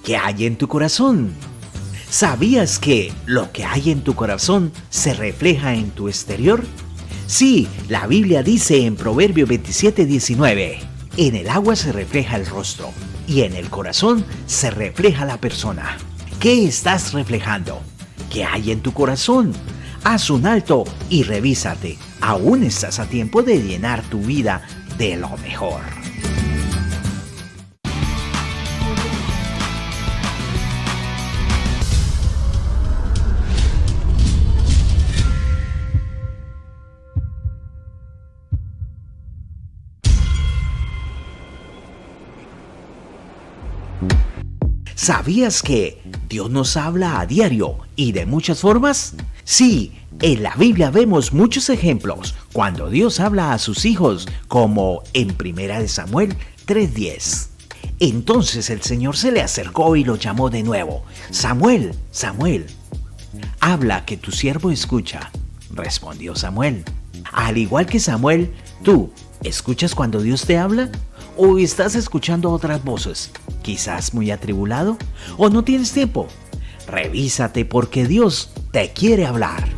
¿Qué hay en tu corazón? ¿Sabías que lo que hay en tu corazón se refleja en tu exterior? Sí, la Biblia dice en Proverbios 27:19, en el agua se refleja el rostro y en el corazón se refleja la persona. ¿Qué estás reflejando? ¿Qué hay en tu corazón? Haz un alto y revísate. Aún estás a tiempo de llenar tu vida de lo mejor. ¿Sabías que Dios nos habla a diario y de muchas formas? Sí, en la Biblia vemos muchos ejemplos cuando Dios habla a sus hijos, como en 1 Samuel 3:10. Entonces el Señor se le acercó y lo llamó de nuevo. Samuel, Samuel. Habla, que tu siervo escucha, respondió Samuel. Al igual que Samuel, ¿tú escuchas cuando Dios te habla? ¿O estás escuchando otras voces? ¿Quizás muy atribulado? ¿O no tienes tiempo? Revísate, porque Dios te quiere hablar.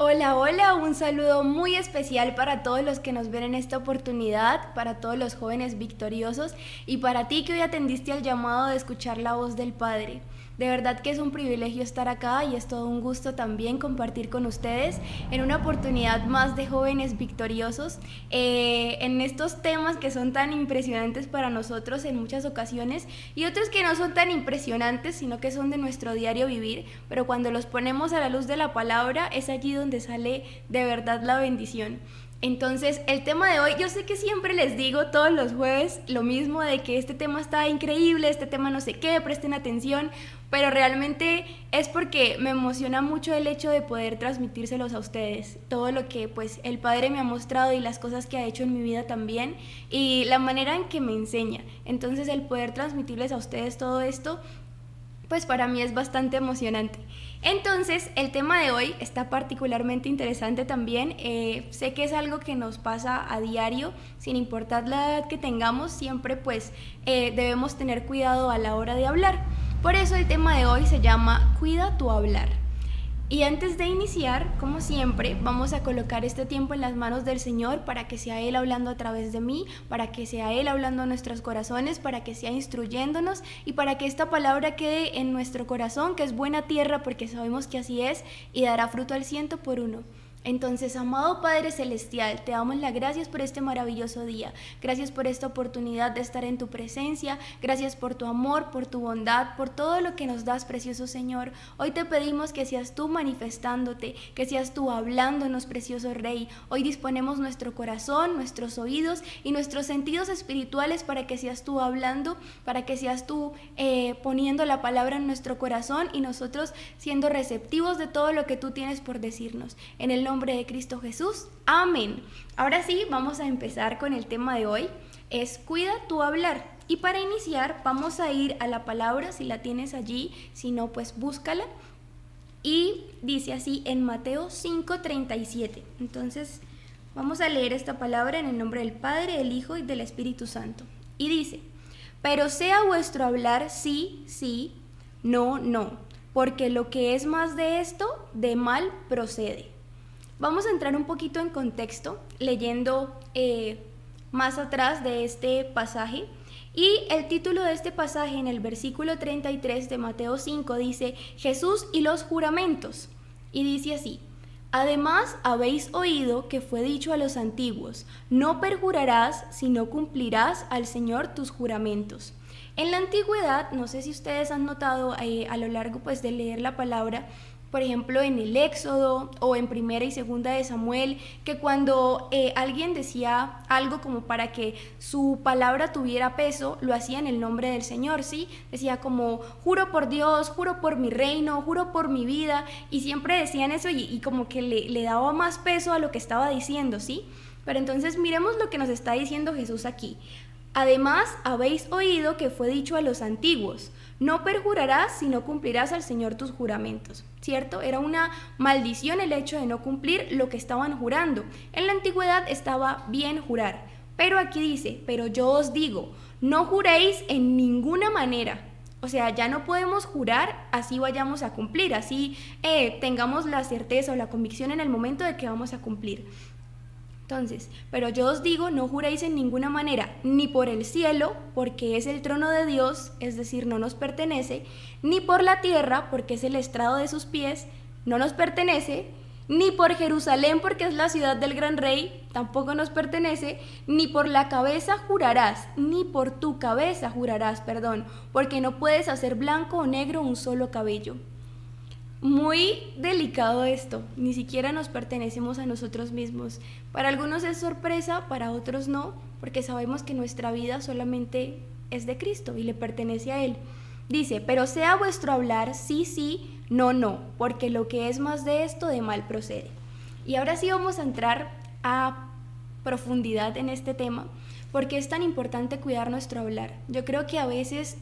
Hola, hola, un saludo muy especial para todos los que nos ven en esta oportunidad, para todos los jóvenes victoriosos y para ti que hoy atendiste al llamado de escuchar la voz del Padre. De verdad que es un privilegio estar acá y es todo un gusto también compartir con ustedes en una oportunidad más de jóvenes victoriosos en estos temas que son tan impresionantes para nosotros en muchas ocasiones y otros que no son tan impresionantes sino que son de nuestro diario vivir, pero cuando los ponemos a la luz de la palabra es allí donde sale de verdad la bendición. Entonces, el tema de hoy, yo sé que siempre les digo todos los jueves lo mismo de que este tema está increíble, este tema no sé qué, presten atención, pero realmente es porque me emociona mucho el hecho de poder transmitírselos a ustedes, todo lo que pues el Padre me ha mostrado y las cosas que ha hecho en mi vida también y la manera en que me enseña. Entonces, el poder transmitirles a ustedes todo esto, pues para mí es bastante emocionante. Entonces, el tema de hoy está particularmente interesante también. Sé que es algo que nos pasa a diario, sin importar la edad que tengamos, siempre pues debemos tener cuidado a la hora de hablar. Por eso el tema de hoy se llama Cuida tu hablar. Y antes de iniciar, como siempre, vamos a colocar este tiempo en las manos del Señor para que sea Él hablando a través de mí, para que sea Él hablando a nuestros corazones, para que sea instruyéndonos y para que esta palabra quede en nuestro corazón, que es buena tierra, porque sabemos que así es, y dará fruto al 100 por 1. Entonces, amado Padre Celestial, te damos las gracias por este maravilloso día. Gracias por esta oportunidad de estar en tu presencia. Gracias por tu amor, por tu bondad, por todo lo que nos das, precioso Señor. Hoy te pedimos que seas tú manifestándote, que seas tú hablándonos, precioso Rey. Hoy disponemos nuestro corazón, nuestros oídos y nuestros sentidos espirituales para que seas tú hablando, para que seas tú poniendo la palabra en nuestro corazón y nosotros siendo receptivos de todo lo que tú tienes por decirnos. En el nombre de Cristo Jesús, amén. Ahora sí, vamos a empezar con el tema de hoy, es cuida tu hablar. Y para iniciar vamos a ir a la palabra, si la tienes allí, si no pues búscala. Y dice así en Mateo 5:37. Entonces vamos a leer esta palabra en el nombre del Padre, del Hijo y del Espíritu Santo. Y dice, pero sea vuestro hablar sí, sí, no, no, porque lo que es más de esto, de mal procede. Vamos a entrar un poquito en contexto leyendo más atrás de este pasaje y el título de este pasaje en el versículo 33 de Mateo 5 dice Jesús y los juramentos y dice así: además habéis oído que fue dicho a los antiguos, no perjurarás sino cumplirás al Señor tus juramentos. En la antigüedad, no sé si ustedes han notado a lo largo pues de leer la palabra, por ejemplo en el Éxodo o en Primera y Segunda de Samuel, que cuando alguien decía algo como para que su palabra tuviera peso, lo hacía en el nombre del Señor, ¿sí? Decía como, juro por Dios, juro por mi reino, juro por mi vida, y siempre decían eso y como que le daba más peso a lo que estaba diciendo, ¿sí? Pero entonces miremos lo que nos está diciendo Jesús aquí. Además, habéis oído que fue dicho a los antiguos, no perjurarás si no cumplirás al Señor tus juramentos, ¿cierto? Era una maldición el hecho de no cumplir lo que estaban jurando. En la antigüedad estaba bien jurar, pero aquí dice, pero yo os digo, no juréis en ninguna manera. O sea, ya no podemos jurar, así vayamos a cumplir, así tengamos la certeza o la convicción en el momento de que vamos a cumplir. Entonces, pero yo os digo, no juréis en ninguna manera, ni por el cielo, porque es el trono de Dios, es decir, no nos pertenece, ni por la tierra, porque es el estrado de sus pies, no nos pertenece, ni por Jerusalén, porque es la ciudad del gran rey, tampoco nos pertenece, ni por la cabeza jurarás, ni por tu cabeza jurarás, perdón, porque no puedes hacer blanco o negro un solo cabello. Muy delicado esto, ni siquiera nos pertenecemos a nosotros mismos. Para algunos es sorpresa, para otros no, porque sabemos que nuestra vida solamente es de Cristo y le pertenece a Él. Dice, pero sea vuestro hablar sí, sí, no, no, porque lo que es más de esto de mal procede. Y ahora sí vamos a entrar a profundidad en este tema. ¿Por qué es tan importante cuidar nuestro hablar? Yo creo que a veces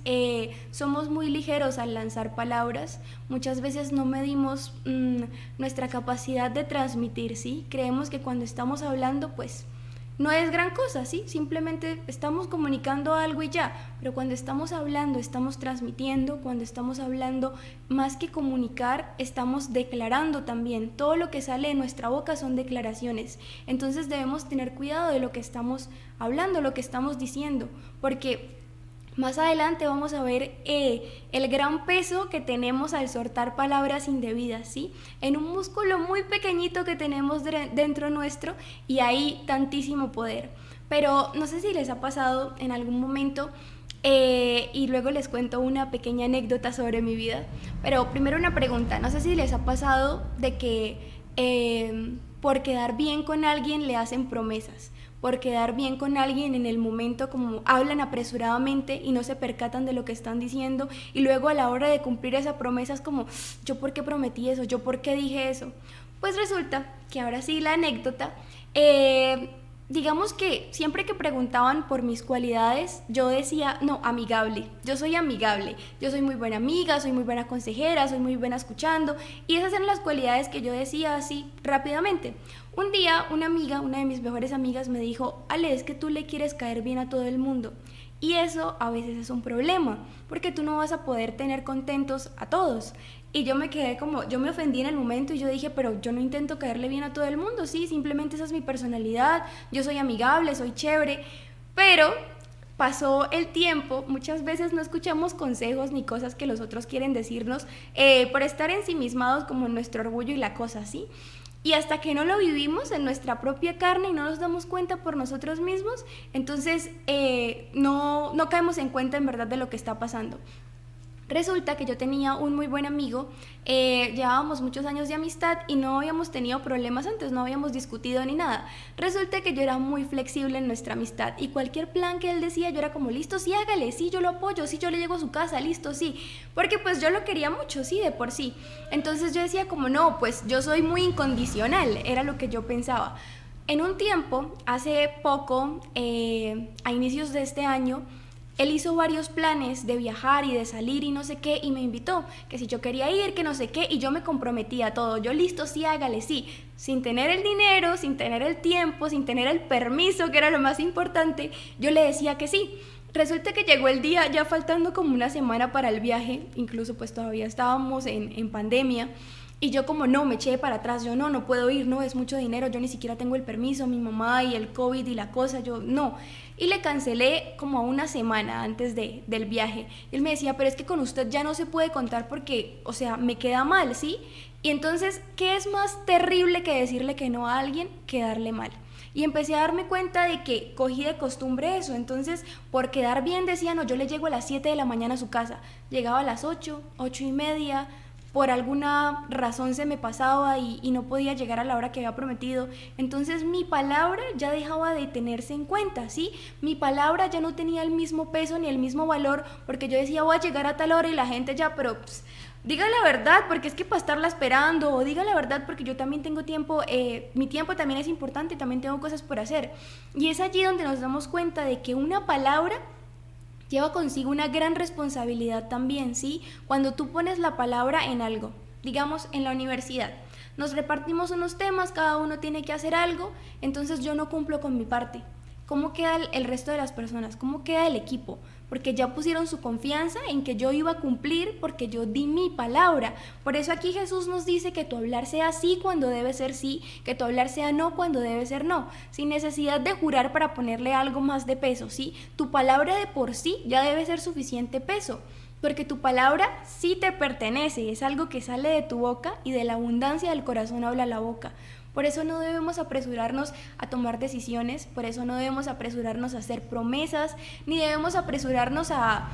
somos muy ligeros al lanzar palabras, muchas veces no medimos nuestra capacidad de transmitir, ¿sí? Creemos que cuando estamos hablando, pues no es gran cosa, ¿sí? Simplemente estamos comunicando algo y ya, pero cuando estamos hablando, estamos transmitiendo, cuando estamos hablando, más que comunicar, estamos declarando también. Todo lo que sale de nuestra boca son declaraciones. Entonces debemos tener cuidado de lo que estamos hablando, lo que estamos diciendo, porque más adelante vamos a ver el gran peso que tenemos al soltar palabras indebidas, ¿sí? En un músculo muy pequeñito que tenemos dentro nuestro y hay tantísimo poder. Pero no sé si les ha pasado en algún momento, y luego les cuento una pequeña anécdota sobre mi vida, pero primero una pregunta, no sé si les ha pasado de que por quedar bien con alguien le hacen promesas. Por quedar bien con alguien en el momento, como hablan apresuradamente y no se percatan de lo que están diciendo, y luego a la hora de cumplir esa promesa es como, ¿yo por qué prometí eso? ¿Yo por qué dije eso? Pues resulta que ahora sí la anécdota, digamos que siempre que preguntaban por mis cualidades, yo decía, no, amigable, yo soy muy buena amiga, soy muy buena consejera, soy muy buena escuchando, y esas eran las cualidades que yo decía así rápidamente. Un día una amiga, una de mis mejores amigas me dijo, Ale, es que tú le quieres caer bien a todo el mundo. Y eso a veces es un problema, porque tú no vas a poder tener contentos a todos. Y yo me quedé como, yo me ofendí en el momento y yo dije, pero yo no intento caerle bien a todo el mundo, sí, simplemente esa es mi personalidad, yo soy amigable, soy chévere. Pero pasó el tiempo, muchas veces no escuchamos consejos ni cosas que los otros quieren decirnos por estar ensimismados como en nuestro orgullo y la cosa, ¿sí? Y hasta que no lo vivimos en nuestra propia carne y no nos damos cuenta por nosotros mismos, entonces no caemos en cuenta en verdad de lo que está pasando. Resulta que yo tenía un muy buen amigo, llevábamos muchos años de amistad y no habíamos tenido problemas antes, no habíamos discutido ni nada. Resulta que yo era muy flexible en nuestra amistad y cualquier plan que él decía yo era como, listo, sí, hágale, sí, yo lo apoyo, sí, yo le llego a su casa, listo, sí, porque pues yo lo quería mucho, sí, de por sí. Entonces yo decía como, no, pues yo soy muy incondicional, era lo que yo pensaba. En un tiempo, hace poco, a inicios de este año, él hizo varios planes de viajar y de salir y no sé qué, y me invitó, que si yo quería ir, que no sé qué, y yo me comprometí a todo. Yo, listo, sí, hágale, sí. Sin tener el dinero, sin tener el tiempo, sin tener el permiso, que era lo más importante, yo le decía que sí. Resulta que llegó el día, ya faltando como una semana para el viaje, incluso pues todavía estábamos en pandemia, y yo como no, me eché para atrás, yo no puedo ir, no, es mucho dinero, yo ni siquiera tengo el permiso, mi mamá y el COVID y la cosa, yo no. Y le cancelé como a una semana antes del viaje. Y él me decía, pero es que con usted ya no se puede contar porque, o sea, me queda mal, ¿sí? Y entonces, ¿qué es más terrible que decirle que no a alguien que darle mal? Y empecé a darme cuenta de que cogí de costumbre eso. Entonces, por quedar bien decía, no, yo le llego a las 7 de la mañana a su casa. Llegaba a las 8, 8:30, por alguna razón se me pasaba y no podía llegar a la hora que había prometido. Entonces mi palabra ya dejaba de tenerse en cuenta, ¿sí? Mi palabra ya no tenía el mismo peso ni el mismo valor, porque yo decía, voy a llegar a tal hora y la gente ya, pero diga la verdad, porque es que para estarla esperando, o diga la verdad porque yo también tengo tiempo, mi tiempo también es importante, también tengo cosas por hacer. Y es allí donde nos damos cuenta de que una palabra lleva consigo una gran responsabilidad también, ¿sí? Cuando tú pones la palabra en algo, digamos en la universidad, nos repartimos unos temas, cada uno tiene que hacer algo, entonces yo no cumplo con mi parte. ¿Cómo queda el resto de las personas? ¿Cómo queda el equipo? Porque ya pusieron su confianza en que yo iba a cumplir porque yo di mi palabra. Por eso aquí Jesús nos dice que tu hablar sea sí cuando debe ser sí, que tu hablar sea no cuando debe ser no, sin necesidad de jurar para ponerle algo más de peso, ¿sí? Tu palabra de por sí ya debe ser suficiente peso, porque tu palabra sí te pertenece, es algo que sale de tu boca y de la abundancia del corazón habla la boca. Por eso no debemos apresurarnos a tomar decisiones, por eso no debemos apresurarnos a hacer promesas, ni debemos apresurarnos a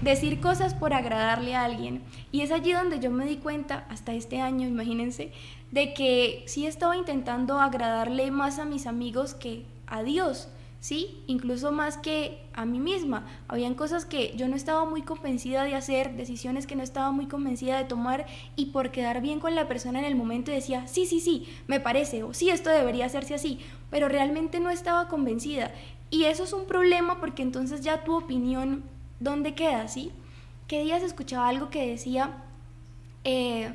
decir cosas por agradarle a alguien. Y es allí donde yo me di cuenta, hasta este año, imagínense, de que sí estaba intentando agradarle más a mis amigos que a Dios, ¿sí? Incluso más que a mí misma. Habían cosas que yo no estaba muy convencida de hacer, decisiones que no estaba muy convencida de tomar, y por quedar bien con la persona en el momento decía, sí, me parece, o sí, esto debería hacerse así, pero realmente no estaba convencida. Y eso es un problema porque entonces ya tu opinión, ¿dónde queda, sí? ¿Qué días escuchaba algo que decía, era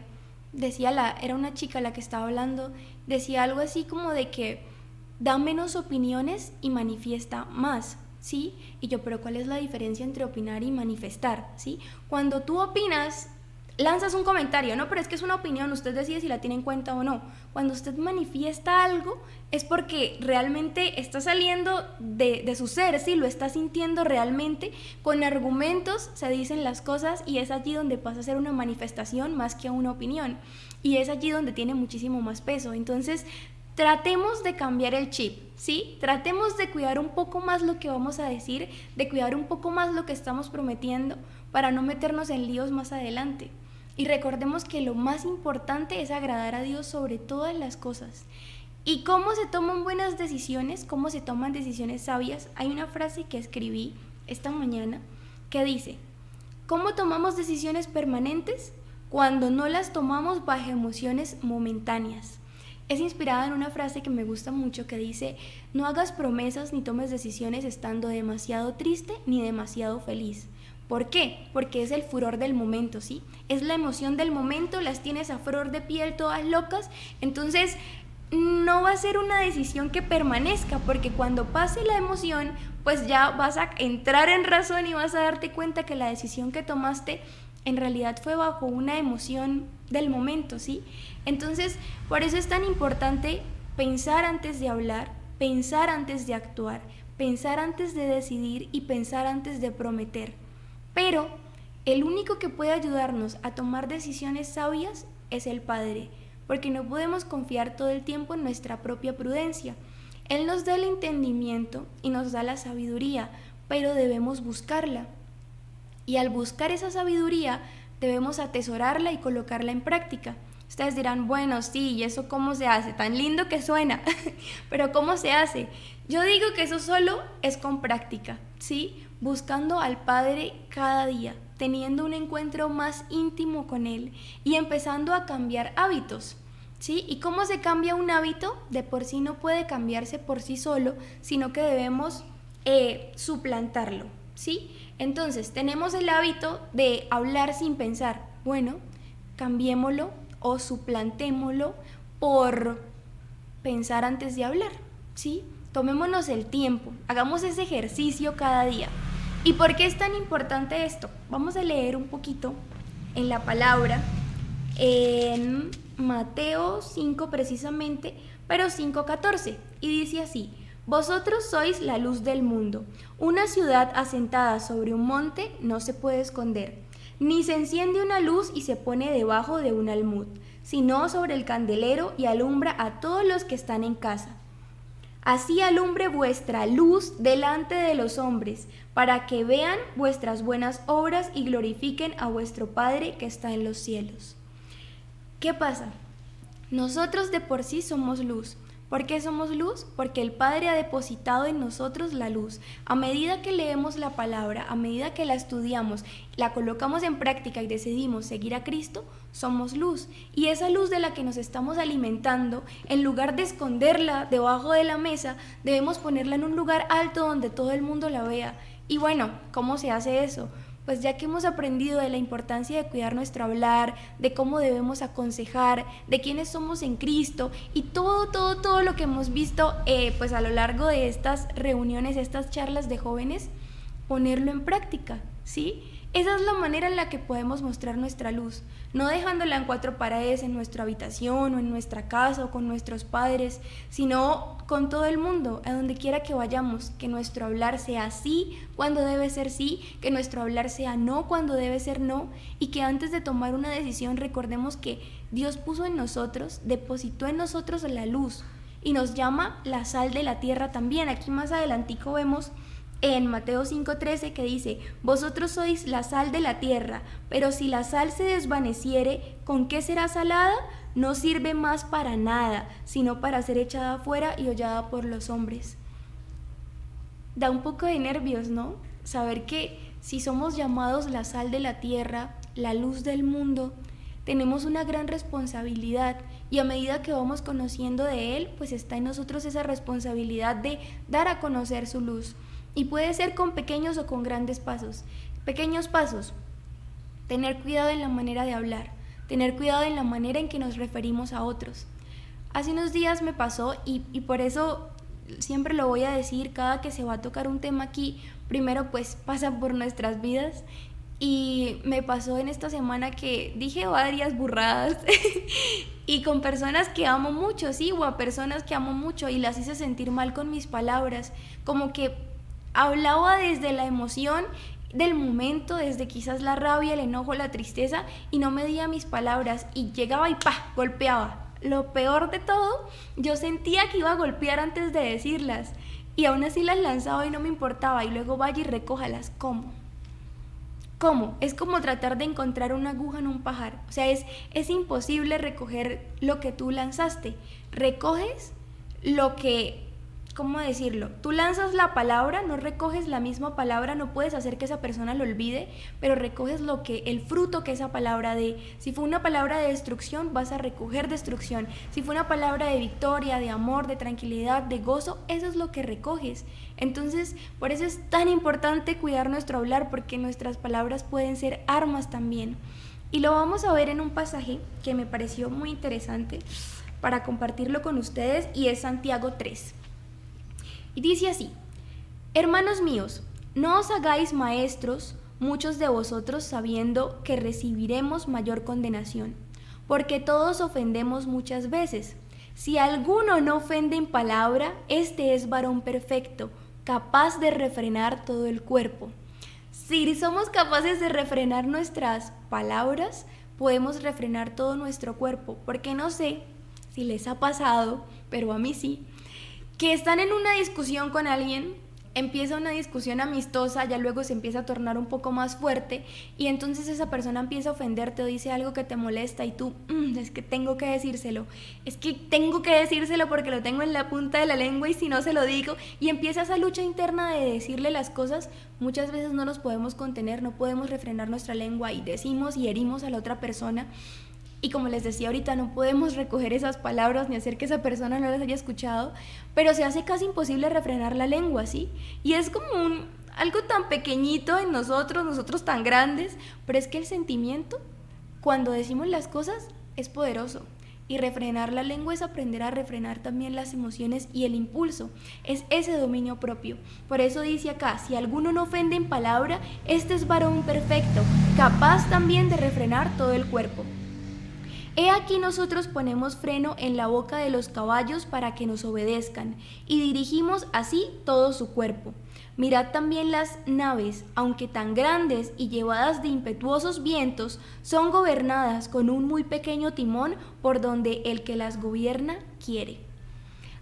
una chica la que estaba hablando, decía algo así como de que da menos opiniones y manifiesta más, ¿sí? Y yo, pero ¿cuál es la diferencia entre opinar y manifestar, ¿sí? Cuando tú opinas, lanzas un comentario, ¿no? Pero es que es una opinión, usted decide si la tiene en cuenta o no. Cuando usted manifiesta algo, es porque realmente está saliendo de su ser, ¿sí? Lo está sintiendo realmente, con argumentos se dicen las cosas, y es allí donde pasa a ser una manifestación más que una opinión. Y es allí donde tiene muchísimo más peso. Entonces, tratemos de cambiar el chip, ¿sí? Tratemos de cuidar un poco más lo que vamos a decir, de cuidar un poco más lo que estamos prometiendo para no meternos en líos más adelante. Y recordemos que lo más importante es agradar a Dios sobre todas las cosas. ¿Y cómo se toman buenas decisiones? ¿Cómo se toman decisiones sabias? Hay una frase que escribí esta mañana que dice, ¿cómo tomamos decisiones permanentes? Cuando no las tomamos bajo emociones momentáneas. Es inspirada en una frase que me gusta mucho que dice, no hagas promesas ni tomes decisiones estando demasiado triste ni demasiado feliz. ¿Por qué? Porque es el furor del momento, ¿sí? Es la emoción del momento, las tienes a flor de piel todas locas, entonces no va a ser una decisión que permanezca, porque cuando pase la emoción, pues ya vas a entrar en razón y vas a darte cuenta que la decisión que tomaste en realidad fue bajo una emoción del momento, ¿sí? Entonces, por eso es tan importante pensar antes de hablar, pensar antes de actuar, pensar antes de decidir y pensar antes de prometer. Pero el único que puede ayudarnos a tomar decisiones sabias es el Padre, porque no podemos confiar todo el tiempo en nuestra propia prudencia. Él nos da el entendimiento y nos da la sabiduría, pero debemos buscarla. Y al buscar esa sabiduría, debemos atesorarla y colocarla en práctica. Ustedes dirán, bueno, sí, ¿y eso cómo se hace? Tan lindo que suena, pero ¿cómo se hace? Yo digo que eso solo es con práctica, ¿sí? Buscando al Padre cada día, teniendo un encuentro más íntimo con Él y empezando a cambiar hábitos, ¿sí? ¿Y cómo se cambia un hábito? De por sí no puede cambiarse por sí solo, sino que debemos suplantarlo, ¿sí? Entonces, tenemos el hábito de hablar sin pensar. Bueno, cambiémoslo o suplantémoslo por pensar antes de hablar, ¿sí? Tomémonos el tiempo, hagamos ese ejercicio cada día. ¿Y por qué es tan importante esto? Vamos a leer un poquito en la palabra, en Mateo 5 precisamente, pero 5:14, y dice así: vosotros sois la luz del mundo. Una ciudad asentada sobre un monte no se puede esconder, ni se enciende una luz y se pone debajo de un almud, sino sobre el candelero y alumbra a todos los que están en casa. Así alumbre vuestra luz delante de los hombres, para que vean vuestras buenas obras y glorifiquen a vuestro Padre que está en los cielos. ¿Qué pasa? Nosotros de por sí somos luz. ¿Por qué somos luz? Porque el Padre ha depositado en nosotros la luz. A medida que leemos la palabra, a medida que la estudiamos, la colocamos en práctica y decidimos seguir a Cristo, somos luz. Y esa luz de la que nos estamos alimentando, en lugar de esconderla debajo de la mesa, debemos ponerla en un lugar alto donde todo el mundo la vea. Y bueno, ¿cómo se hace eso? Pues ya que hemos aprendido de la importancia de cuidar nuestro hablar, de cómo debemos aconsejar, de quiénes somos en Cristo y todo lo que hemos visto pues a lo largo de estas reuniones, estas charlas de jóvenes, ponerlo en práctica, ¿sí? Esa es la manera en la que podemos mostrar nuestra luz, no dejándola en cuatro paredes en nuestra habitación o en nuestra casa o con nuestros padres, sino con todo el mundo, a donde quiera que vayamos, que nuestro hablar sea sí cuando debe ser sí, que nuestro hablar sea no cuando debe ser no, y que antes de tomar una decisión recordemos que Dios puso en nosotros, depositó en nosotros la luz y nos llama la sal de la tierra también. Aquí más adelantico vemos en Mateo 5:13 que dice: vosotros sois la sal de la tierra, pero si la sal se desvaneciere, ¿con qué será salada? No sirve más para nada, sino para ser echada afuera y hollada por los hombres. Da un poco de nervios, ¿no? Saber que si somos llamados la sal de la tierra, la luz del mundo, tenemos una gran responsabilidad, y a medida que vamos conociendo de Él, pues está en nosotros esa responsabilidad de dar a conocer su luz. Y puede ser con pequeños o con grandes pasos. Pequeños pasos: tener cuidado en la manera de hablar, tener cuidado en la manera en que nos referimos a otros. Hace unos días me pasó, y por eso siempre lo voy a decir cada que se va a tocar un tema aquí, primero pues pasa por nuestras vidas, y me pasó en esta semana que dije varias burradas y con personas que amo mucho, sí, o a personas que amo mucho, y las hice sentir mal con mis palabras, como que hablaba desde la emoción del momento, desde quizás la rabia, el enojo, la tristeza, y no medía mis palabras y llegaba y ¡pah!, golpeaba. Lo peor de todo, yo sentía que iba a golpear antes de decirlas, y aún así las lanzaba y no me importaba, y luego vaya y recójalas. ¿Cómo? Es como tratar de encontrar una aguja en un pajar. O sea, es imposible recoger lo que tú lanzaste. Recoges lo que, ¿cómo decirlo? Tú lanzas la palabra, no recoges la misma palabra, no puedes hacer que esa persona lo olvide, pero recoges el fruto que esa palabra dé. Si fue una palabra de destrucción, vas a recoger destrucción. Si fue una palabra de victoria, de amor, de tranquilidad, de gozo, eso es lo que recoges. Entonces, por eso es tan importante cuidar nuestro hablar, porque nuestras palabras pueden ser armas también. Y lo vamos a ver en un pasaje que me pareció muy interesante para compartirlo con ustedes, y es Santiago 3. Y dice así: hermanos míos, no os hagáis maestros muchos de vosotros, sabiendo que recibiremos mayor condenación, porque todos ofendemos muchas veces. Si alguno no ofende en palabra, este es varón perfecto, capaz de refrenar todo el cuerpo. Si somos capaces de refrenar nuestras palabras, podemos refrenar todo nuestro cuerpo, porque no sé si les ha pasado, pero a mí sí, que están en una discusión con alguien, empieza una discusión amistosa, ya luego se empieza a tornar un poco más fuerte, y entonces esa persona empieza a ofenderte o dice algo que te molesta, y tú, es que tengo que decírselo porque lo tengo en la punta de la lengua, y si no se lo digo, y empieza esa lucha interna de decirle las cosas. Muchas veces no nos podemos contener, no podemos refrenar nuestra lengua, y decimos y herimos a la otra persona. Y como les decía ahorita, no podemos recoger esas palabras ni hacer que esa persona no las haya escuchado, pero se hace casi imposible refrenar la lengua, ¿sí? Y es como algo tan pequeñito en nosotros tan grandes, pero es que el sentimiento, cuando decimos las cosas, es poderoso. Y refrenar la lengua es aprender a refrenar también las emociones y el impulso. Es ese dominio propio. Por eso dice acá: si alguno no ofende en palabra, este es varón perfecto, capaz también de refrenar todo el cuerpo. He aquí nosotros ponemos freno en la boca de los caballos para que nos obedezcan, y dirigimos así todo su cuerpo. Mirad también las naves, aunque tan grandes y llevadas de impetuosos vientos, son gobernadas con un muy pequeño timón por donde el que las gobierna quiere.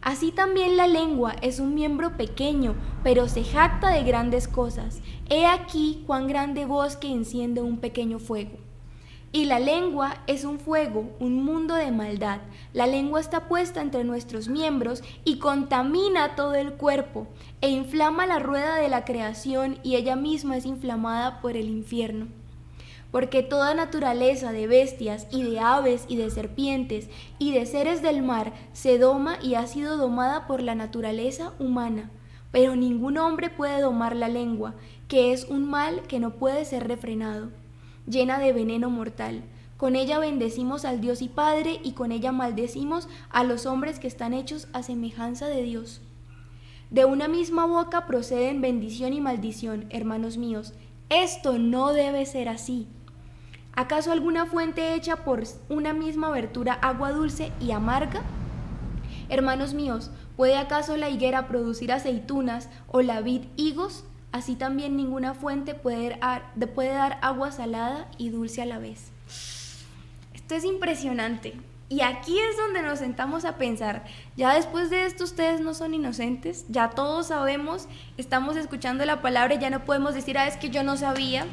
Así también la lengua es un miembro pequeño, pero se jacta de grandes cosas. He aquí cuán grande bosque enciende un pequeño fuego. Y la lengua es un fuego, un mundo de maldad. La lengua está puesta entre nuestros miembros y contamina todo el cuerpo, e inflama la rueda de la creación, y ella misma es inflamada por el infierno. Porque toda naturaleza de bestias y de aves y de serpientes y de seres del mar se doma y ha sido domada por la naturaleza humana. Pero ningún hombre puede domar la lengua, que es un mal que no puede ser refrenado, llena de veneno mortal. Con ella bendecimos al Dios y Padre, y con ella maldecimos a los hombres que están hechos a semejanza de Dios. De una misma boca proceden bendición y maldición, hermanos míos. Esto no debe ser así. ¿Acaso alguna fuente hecha por una misma abertura agua dulce y amarga? Hermanos míos, ¿puede acaso la higuera producir aceitunas o la vid higos? Así también ninguna fuente puede dar agua salada y dulce a la vez. Esto es impresionante. Y aquí es donde nos sentamos a pensar, ya después de esto ustedes no son inocentes, ya todos sabemos, estamos escuchando la palabra y ya no podemos decir, es que yo no sabía,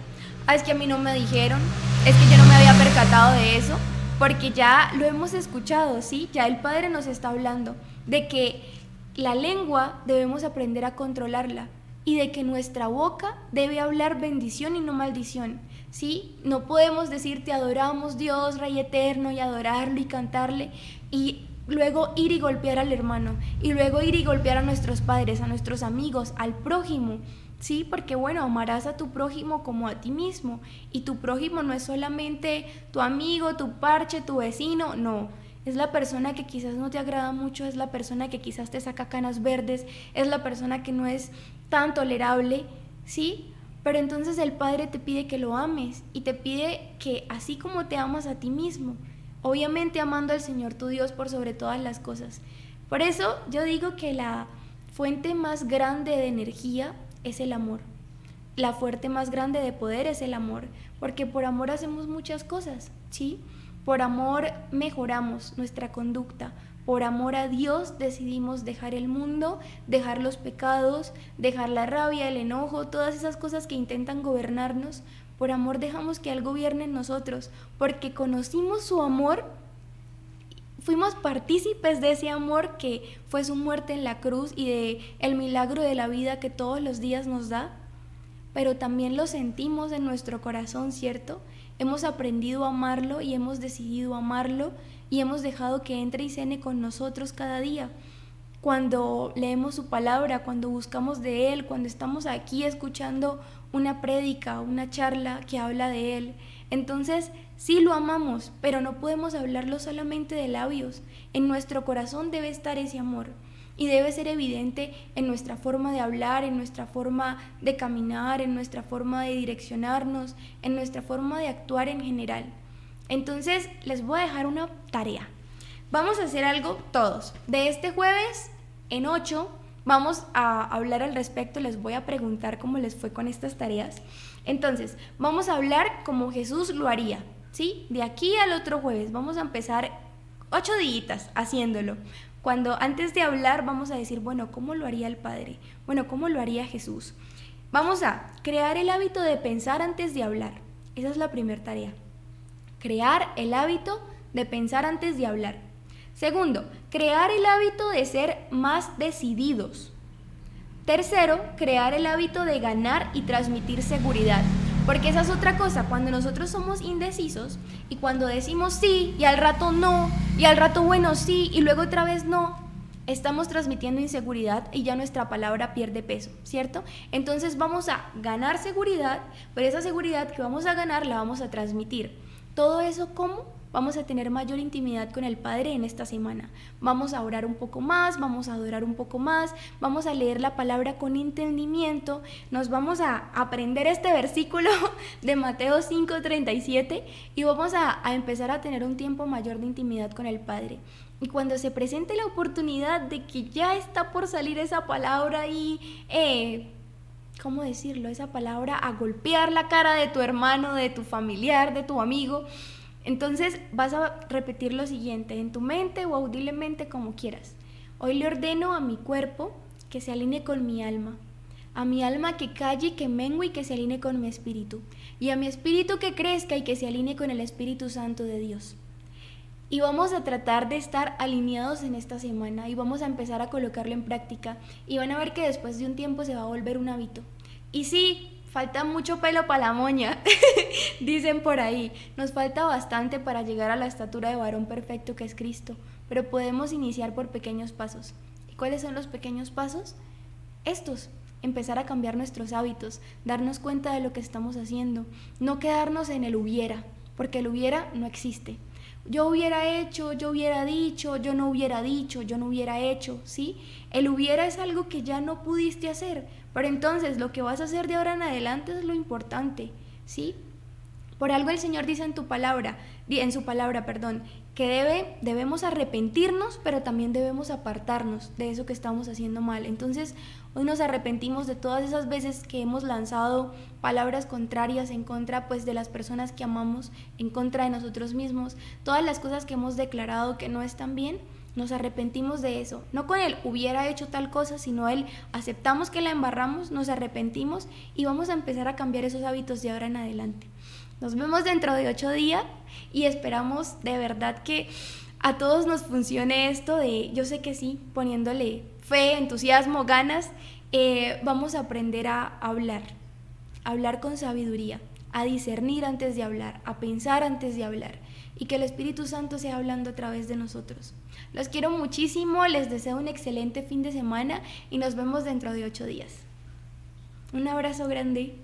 es que a mí no me dijeron, es que yo no me había percatado de eso, porque ya lo hemos escuchado, ¿sí? Ya el Padre nos está hablando de que la lengua debemos aprender a controlarla y de que nuestra boca debe hablar bendición y no maldición. ¿Sí? No podemos decir te adoramos Dios, Rey eterno, y adorarlo y cantarle y luego ir y golpear al hermano y luego ir y golpear a nuestros padres, a nuestros amigos, al prójimo, ¿sí? Porque bueno, amarás a tu prójimo como a ti mismo, y tu prójimo no es solamente tu amigo, tu parche, tu vecino, no, es la persona que quizás no te agrada mucho, es la persona que quizás te saca canas verdes, es la persona que no es tan tolerable, ¿sí? Pero entonces el Padre te pide que lo ames y te pide que así como te amas a ti mismo, obviamente amando al Señor tu Dios por sobre todas las cosas. Por eso yo digo que la fuente más grande de energía es el amor. La fuente más grande de poder es el amor, porque por amor hacemos muchas cosas, ¿sí? Por amor mejoramos nuestra conducta. Por amor a Dios decidimos dejar el mundo, dejar los pecados, dejar la rabia, el enojo, todas esas cosas que intentan gobernarnos. Por amor dejamos que Él gobierne en nosotros, porque conocimos su amor, fuimos partícipes de ese amor que fue su muerte en la cruz y de el milagro de la vida que todos los días nos da, pero también lo sentimos en nuestro corazón, ¿cierto? Hemos aprendido a amarlo y hemos decidido amarlo, y hemos dejado que entre y cene con nosotros cada día. Cuando leemos su palabra, cuando buscamos de Él, cuando estamos aquí escuchando una prédica, una charla que habla de Él, entonces sí lo amamos, pero no podemos hablarlo solamente de labios. En nuestro corazón debe estar ese amor y debe ser evidente en nuestra forma de hablar, en nuestra forma de caminar, en nuestra forma de direccionarnos, en nuestra forma de actuar en general. Entonces les voy a dejar una tarea. Vamos a hacer algo todos. De este jueves en 8 vamos a hablar al respecto. Les voy a preguntar cómo les fue con estas tareas. Entonces vamos a hablar como Jesús lo haría, ¿sí? De aquí al otro jueves vamos a empezar 8 días haciéndolo. Cuando antes de hablar vamos a decir, bueno, ¿cómo lo haría el Padre? Bueno, ¿cómo lo haría Jesús? Vamos a crear el hábito de pensar antes de hablar. Esa es la primera tarea. Crear el hábito de pensar antes de hablar. Segundo, crear el hábito de ser más decididos. Tercero, crear el hábito de ganar y transmitir seguridad. Porque esa es otra cosa, cuando nosotros somos indecisos y cuando decimos sí y al rato no, y al rato bueno sí y luego otra vez no, estamos transmitiendo inseguridad y ya nuestra palabra pierde peso, ¿cierto? Entonces vamos a ganar seguridad, pero esa seguridad que vamos a ganar la vamos a transmitir. Todo eso, ¿cómo? Vamos a tener mayor intimidad con el Padre en esta semana. Vamos a orar un poco más, vamos a adorar un poco más, vamos a leer la palabra con entendimiento, nos vamos a aprender este versículo de Mateo 5:37 y vamos a empezar a tener un tiempo mayor de intimidad con el Padre. Y cuando se presente la oportunidad de que ya está por salir esa palabra y ¿cómo decirlo? Esa palabra a golpear la cara de tu hermano, de tu familiar, de tu amigo. Entonces vas a repetir lo siguiente en tu mente o audiblemente como quieras. Hoy le ordeno a mi cuerpo que se alinee con mi alma, a mi alma que calle, que mengue y que se alinee con mi espíritu, y a mi espíritu que crezca y que se alinee con el Espíritu Santo de Dios. Y vamos a tratar de estar alineados en esta semana y vamos a empezar a colocarlo en práctica y van a ver que después de un tiempo se va a volver un hábito. Y sí, falta mucho pelo para la moña, dicen por ahí. Nos falta bastante para llegar a la estatura de varón perfecto que es Cristo, pero podemos iniciar por pequeños pasos. ¿Y cuáles son los pequeños pasos? Estos. Empezar a cambiar nuestros hábitos, darnos cuenta de lo que estamos haciendo, no quedarnos en el hubiera, porque el hubiera no existe. Yo hubiera hecho, yo hubiera dicho, yo no hubiera dicho, yo no hubiera hecho, ¿sí? El hubiera es algo que ya no pudiste hacer, pero entonces lo que vas a hacer de ahora en adelante es lo importante, ¿sí? Por algo el Señor dice en su palabra, que debemos arrepentirnos, pero también debemos apartarnos de eso que estamos haciendo mal. Entonces, hoy nos arrepentimos de todas esas veces que hemos lanzado palabras contrarias en contra, pues, de las personas que amamos, en contra de nosotros mismos, todas las cosas que hemos declarado que no están bien. Nos arrepentimos de eso, no con el hubiera hecho tal cosa, sino el aceptamos que la embarramos, nos arrepentimos y vamos a empezar a cambiar esos hábitos de ahora en adelante. Nos vemos dentro de 8 días y esperamos de verdad que a todos nos funcione esto de, yo sé que sí, poniéndole fe, entusiasmo, ganas, vamos a aprender a hablar con sabiduría, a discernir antes de hablar, a pensar antes de hablar y que el Espíritu Santo sea hablando a través de nosotros. Los quiero muchísimo, les deseo un excelente fin de semana y nos vemos dentro de 8 días. Un abrazo grande.